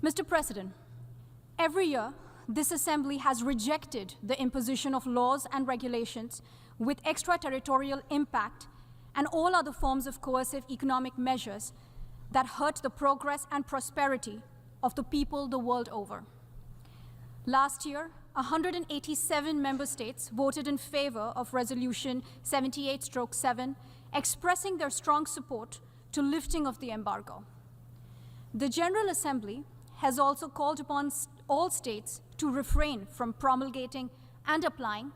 Mr. President, every year, this Assembly has rejected the imposition of laws and regulations with extraterritorial impact and all other forms of coercive economic measures that hurt the progress and prosperity of the people the world over. Last year, 187 member states voted in favor of Resolution 78/7, expressing their strong support to lifting of the embargo. The General Assembly has also called upon all states to refrain from promulgating and applying,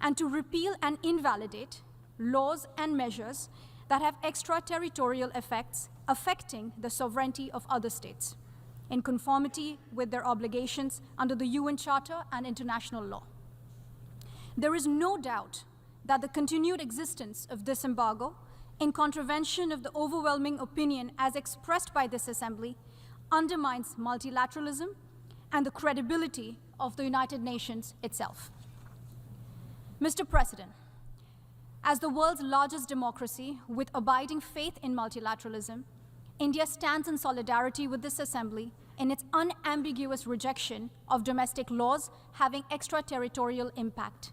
and to repeal and invalidate laws and measures that have extraterritorial effects affecting the sovereignty of other states, in conformity with their obligations under the UN Charter and international law. There is no doubt that the continued existence of this embargo, in contravention of the overwhelming opinion as expressed by this Assembly, undermines multilateralism and the credibility of the United Nations itself. Mr. President, as the world's largest democracy with abiding faith in multilateralism, India stands in solidarity with this Assembly in its unambiguous rejection of domestic laws having extraterritorial impact.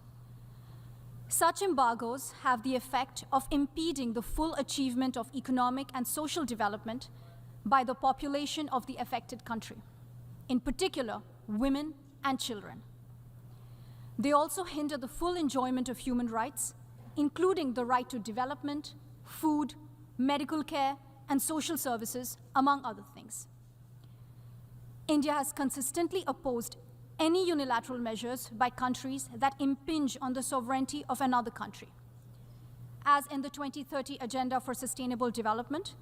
Such embargoes have the effect of impeding the full achievement of economic and social development by the population of the affected country, in particular, women and children. They also hinder the full enjoyment of human rights, including the right to development, food, medical care, and social services, among other things. India has consistently opposed any unilateral measures by countries that impinge on the sovereignty of another country. As in the 2030 Agenda for Sustainable Development,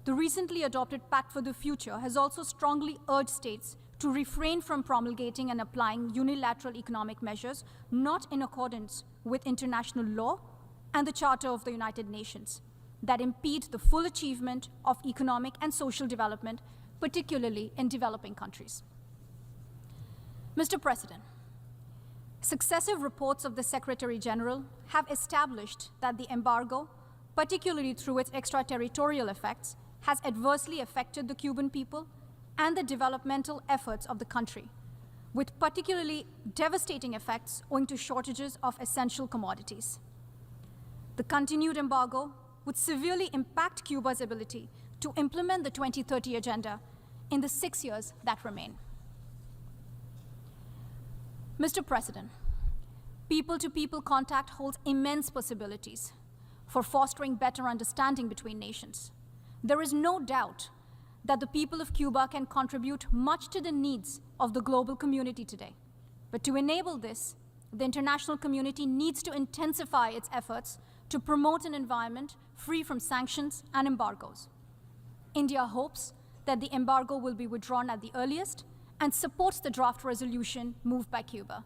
the recently adopted Pact for the Future has also strongly urged states to refrain from promulgating and applying unilateral economic measures not in accordance with international law and the Charter of the United Nations that impede the full achievement of economic and social development, particularly in developing countries. Mr. President, successive reports of the Secretary General have established that the embargo, particularly through its extraterritorial effects, has adversely affected the Cuban people and the developmental efforts of the country, with particularly devastating effects owing to shortages of essential commodities. The continued embargo would severely impact Cuba's ability to implement the 2030 Agenda in the 6 years that remain. Mr. President, people-to-people contact holds immense possibilities for fostering better understanding between nations. There is no doubt that the people of Cuba can contribute much to the needs of the global community today. But to enable this, the international community needs to intensify its efforts to promote an environment free from sanctions and embargoes. India hopes that the embargo will be withdrawn at the earliest and supports the draft resolution moved by Cuba.